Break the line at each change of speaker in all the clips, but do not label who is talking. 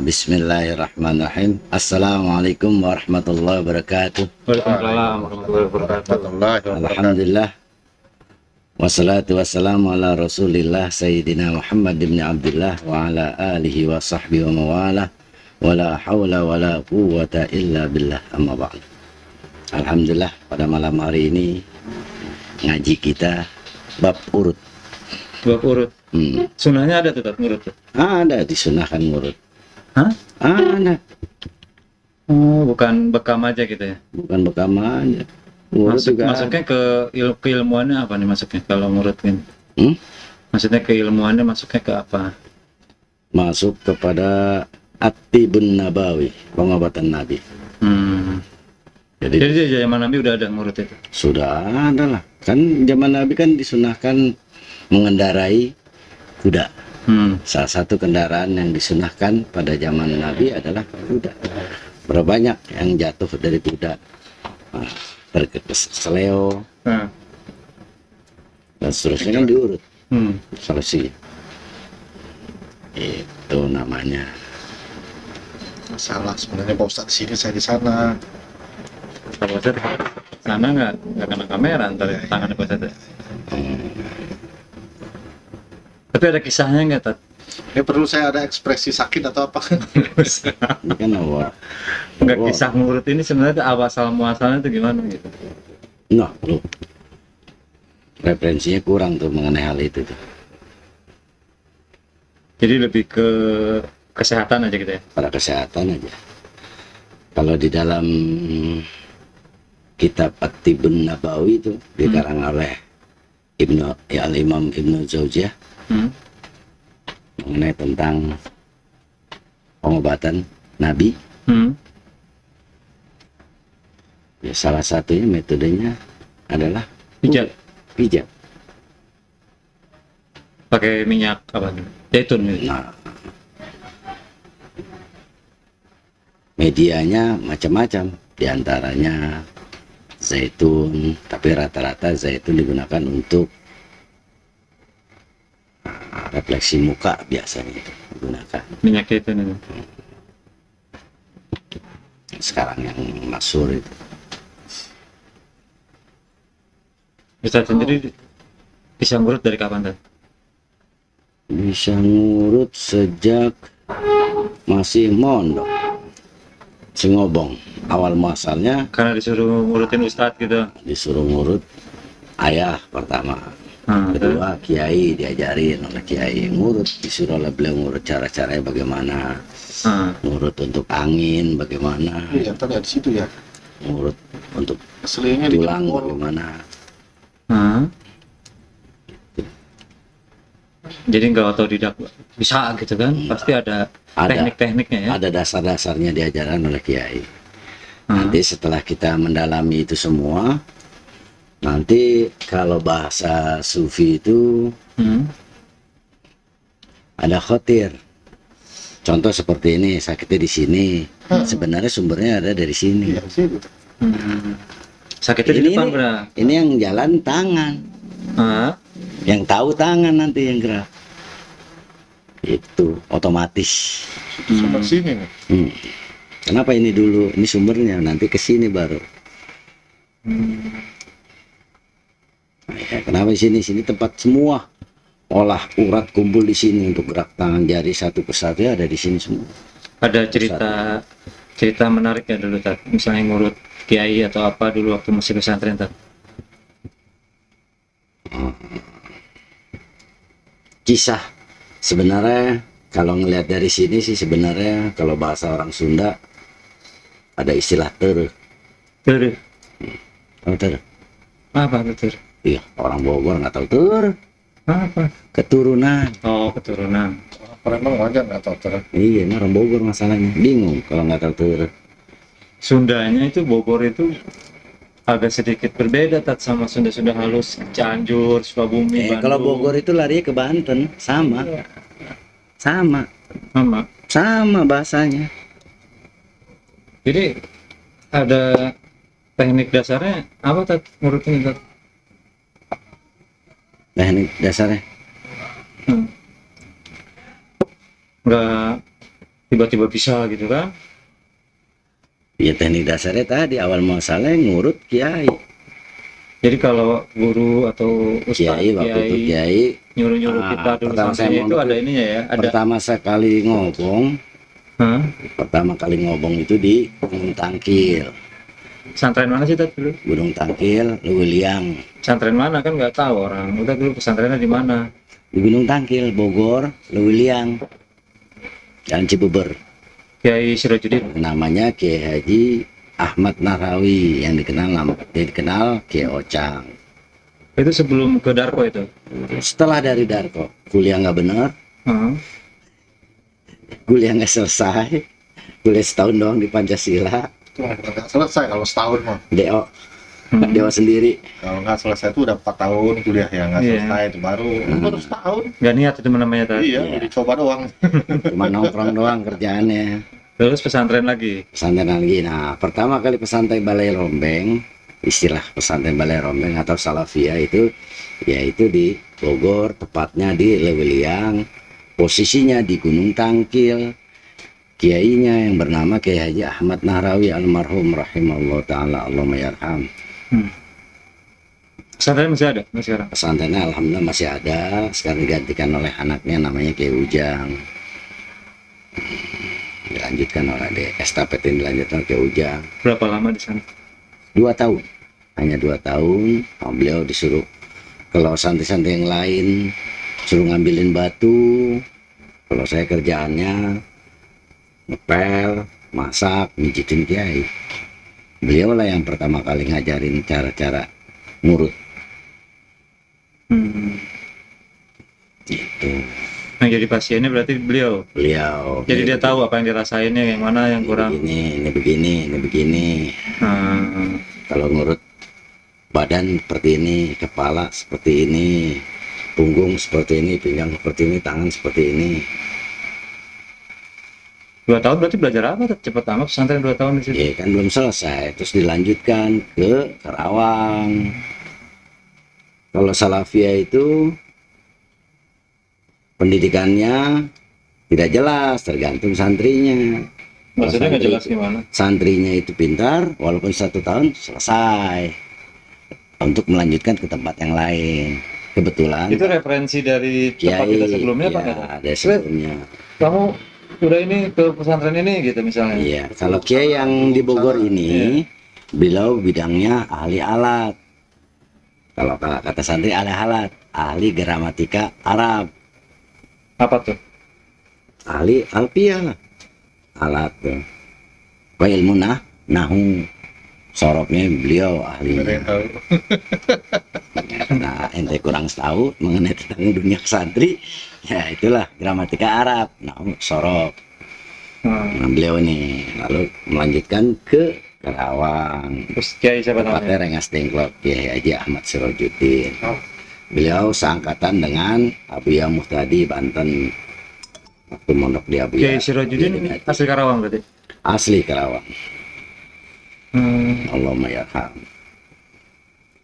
Bismillahirrahmanirrahim. Assalamualaikum warahmatullahi wabarakatuh.
Waalaikumsalam warahmatullahi wabarakatuh.
Alhamdulillah. Wassalatu wassalamu ala rasulillah Sayyidina Muhammad ibn Abdullah wa ala alihi wa sahbihi wa mawalah. Wa la hawla wa la quwwata illa billah, amma ba'd. Alhamdulillah, pada malam hari ini ngaji kita bab urut.
Bab urut. Sunahnya ada tetap urut tuh?
Ada, disunahkan urut.
Hah?
Ada.
Oh, bukan bekam aja gitu ya?
Bukan bekam aja.
Masuknya ke keilmuannya apa nih masuknya kalau ngurut ini? Maksudnya keilmuannya masuknya ke apa?
Masuk kepada At-Tibun Nabawi, pengobatan Nabi.
Jadi zaman Nabi udah ada ngurut itu?
Sudah ada lah. Kan zaman Nabi kan disunahkan mengendarai kuda. Salah satu kendaraan yang disunahkan pada zaman Nabi adalah kuda. Berapa banyak yang jatuh dari kuda, terkeseleo, dan seterusnya kan diurut solusi. Itu namanya.
Salah sebenarnya Pak Ustadz di sini, saya di sana.
Pak Ustadz sana nggak kena kamera ntar tangannya Pak Ustadz. Tapi ada kisahnya nggak, Tat?
Ini perlu saya ada ekspresi sakit atau apa?
Ini kan awal.
Nggak, kisah ngurut ini sebenarnya asal muasalnya itu gimana gitu?
Nah, tuh. Referensinya kurang tuh mengenai hal itu tuh.
Jadi lebih ke kesehatan aja gitu ya?
Pada kesehatan aja. Kalau di dalam kitab At-Tibun Nabawi itu dikarang oleh Al-Imam Ibnu Jauziyah mengenai tentang pengobatan Nabi. Ya, salah satunya metodenya adalah pijat.
Pakai minyak apa? Zaitun gitu.
Nah, medianya macam-macam, diantaranya zaitun, tapi rata-rata zaitun digunakan untuk refleksi muka, biasanya itu digunakan.
Minyak zaitun itu.
Sekarang yang masyhur itu.
Bisa sendiri bisa ngurut dari kapan, Tat?
Bisa ngurut sejak masih mondok, Singobong. Awal muasalnya
Karena disuruh ngurutin ustadz gitu.
disuruh ngurut ayah pertama. Kedua, kiai, diajarin oleh kiai ngurut, disuruh oleh beliau ngurut cara-caranya bagaimana, ngurut untuk angin bagaimana,
Iya, tadi di situ ya.
ngurut untuk
Selingnya di
tulang
Jepur.
bagaimana.
Jadi nggak otodidak bisa gitu kan? Pasti ada teknik-tekniknya ya.
Ada dasar-dasarnya diajarkan oleh kiai. Nanti setelah kita mendalami itu semua, nanti kalau bahasa sufi itu ada khotir. Contoh seperti ini, sakitnya di sini. Sebenarnya sumbernya ada dari sini.
Iya, di situ.
Sakitnya di depan benar.
Ini yang jalan tangan. Yang tahu tangan nanti yang gerak. Itu otomatis.
Sumber sini nih.
Kenapa ini dulu? Ini sumbernya, nanti ke sini baru. Nah, ya, kenapa di sini? Sini tempat semua olah urat kumpul di sini untuk gerak tangan jari satu persatu ada di sini semua.
Ada cerita menarik ya dulu, Tat. Misalnya ngurut kiai atau apa dulu waktu masih pesantren, Tat.
Kisah sebenarnya kalau ngelihat dari sini sih sebenarnya kalau bahasa orang Sunda ada istilah ter. Tahu ter?
Apa ter?
Iya, orang Bogor nggak tahu ter.
Apa?
Keturunan.
Oh, keturunan.
Memang wajar nggak tahu terus.
Iya, ini orang Bogor masalahnya. Bingung kalau nggak tahu ter.
Sundanya itu Bogor itu agak sedikit berbeda, Tat, sama Sunda halus, Cianjur, Sukabumi, Bandung.
Kalau Bogor itu larinya ke Banten, sama bahasanya.
Jadi ada teknik dasarnya apa, Tat, ngurutin, Tat?
Teknik dasarnya
Nggak tiba-tiba bisa gitu kan?
Ya teknik dasarnya tadi awal muasalah ngurut kiai.
Jadi kalau guru atau ustadz
Kiai waktu itu kiai
nyuruh-nyuruh kita dulu
pertama saya
santrinya itu
mondok
ada ininya ya, ada. Hah?
pertama kali ngobong itu di Gunung Tangkil.
Pesantren mana sih tadi dulu?
Gunung Tangkil, Lewiliang.
Pesantren mana kan nggak tahu orang. Udah dulu pesantrennya di mana?
Di Gunung Tangkil, Bogor, Lewiliang, dan Cibeber.
Kiai Sirojudin.
Namanya Kiai Haji Ahmad Nahrawi yang dikenal Kiai Ocang.
Itu sebelum ke Darko itu.
Setelah dari Darko, kuliah nggak bener,
Heeh.
kuliah nggak selesai, kuliah setahun doang di Pancasila,
Itu nggak selesai kalau setahun mah.
DO, DO sendiri.
Kalau nggak selesai itu udah 4 tahun kuliah ya nggak
Iya.
selesai itu baru setahun.
Nggak niat itu namanya tadi.
Iya,
Iya.
dicoba doang.
Cuma nongkrong doang kerjaannya.
Terus pesantren lagi.
Pesantren lagi. Nah, pertama kali pesantren Balai Rombeng, istilah pesantren Balai Rombeng atau Salafiyah itu, yaitu di Bogor, tepatnya di Lewiliang, posisinya di Gunung Tangkil. Kiainya yang bernama Kiai Haji Ahmad Nahrawi almarhum rahimahullah taala, Allahumma yarham.
Pesantren masih ada masih sekarang.
Pesantrennya alhamdulillah masih ada, sekarang digantikan oleh anaknya namanya Kiai Ujang. Dilanjutkan oleh estafet yang dilanjutkan ke Ujang.
Berapa lama di sana?
2 tahun, hanya 2 tahun. Beliau disuruh kalau santri-santri yang lain suruh ngambilin batu, kalau saya kerjaannya ngepel, masak, mijitin kiai. Beliau lah yang pertama kali ngajarin cara-cara ngurut gitu.
Yang jadi pasiennya berarti beliau.
Beliau
Jadi dia tahu apa yang dirasainnya, yang mana yang kurang.
ini begini, ini begini.
Hmm.
Kalau ngurut badan seperti ini, kepala seperti ini, punggung seperti ini, pinggang seperti ini, tangan seperti ini.
2 tahun berarti belajar apa? Cepet amat pesantren 2 tahun di situ.
Ya kan belum selesai, terus dilanjutkan ke Karawang. Kalau Salafiyah itu pendidikannya tidak jelas, tergantung santrinya.
Maksudnya nggak
Santri-
jelas gimana?
Santrinya itu pintar, walaupun 1 tahun selesai untuk melanjutkan ke tempat yang lain. Kebetulan
Itu referensi dari tempat kita sebelumnya
ya,
Pak? Nggak?
ada sebelumnya.
Kamu udah ini ke pesantren ini gitu misalnya.
Iya, kalau Kiai yang di Bogor ini, beliau bidangnya ahli alat. Kalau kata santri ahli alat, ahli gramatika Arab,
Apa tuh?
ahli alfiah lah, alat tuh. Wa ilmu nahu, sorobnya beliau
Nggak ada yang
ahlinya.
tahu.
Karena ente kurang tahu mengenai tentang dunia santri, ya itulah gramatika Arab, nahu, sorob. Nah, beliau ini lalu melanjutkan ke Karawang.
Terus Kiai siapa namanya?
Tepatnya Rengas Dengklok, Kiai Haji Ahmad Sirojudin.
Oh.
Beliau seangkatan dengan Abu Ya Muhtadi Banten. Waktu mondok di Abu
Kiai
Ya.
Sirojudin asli Karawang berarti.
Asli Karawang. Allahumma yarham.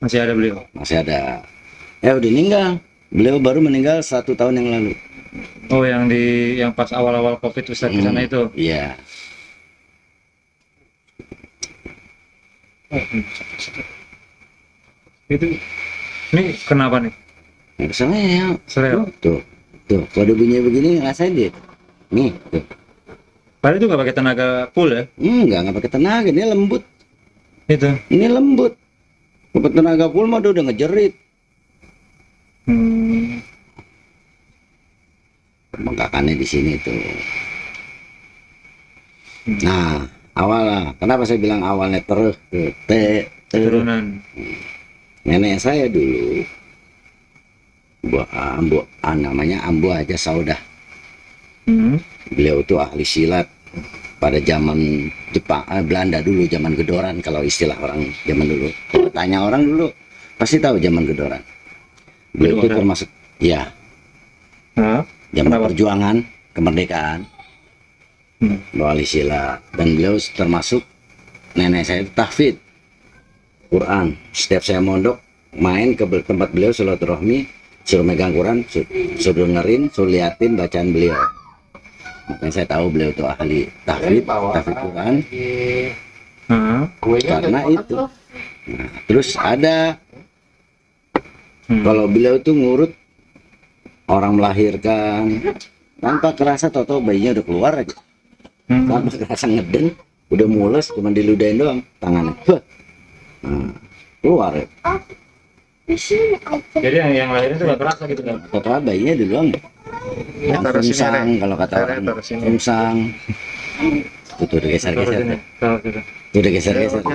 Masih ada beliau.
Masih ada. Udah meninggal. Beliau baru meninggal 1 tahun yang lalu.
Oh, yang pas awal-awal Covid Ustaz di sana itu.
Iya.
Itu ini kenapa nih?
Nggak salah ya.
Serius?
Tuh. Kalau bunyi begini ngerasain dia. Nih, tuh.
Padahal itu nggak pakai tenaga full ya?
Nggak pakai tenaga. Ini lembut.
Itu.
Ini lembut. Pakai tenaga full mah udah ngejerit. Bengkakannya di sini tuh. Nah, awalnya. Kenapa saya bilang awalnya terus tuh.
Turunan.
Nenek saya dulu. Namanya Ambu Aja Saudah. Beliau tuh ahli silat pada zaman Jepang, Belanda dulu, zaman Gedoran kalau istilah orang zaman dulu. Kalau tanya orang dulu pasti tahu zaman Gedoran. Beliau itu
Gedoran.
termasuk ya
Hah?
zaman
Kenapa?
perjuangan kemerdekaan, ahli silat, dan beliau termasuk nenek saya itu tahfidz Quran. Setiap saya mondok main ke tempat beliau silaturahmi, suruh megang Quran, suruh dengerin, suruh liatin bacaan beliau. Makanya saya tahu beliau itu ahli tahfidz, tahfidz Quran. Karena itu. Nah, terus ada kalau beliau itu ngurut orang melahirkan tanpa kerasa, tahu-tahu bayinya udah keluar aja. Tanpa kerasa ngeden, udah mules, cuma diludahin doang tangannya. Nah, keluar ya.
Jadi yang lahir itu nggak terasa gitu kan?
Setelah bayinya di luang yang
taruh sini,
sungsang,
Ren.
kalau kata orang
Taruh sini.
sungsang. Tuh udah geser-geser tuh.
Taruh gitu.
Tuh udah geser-geser tuh.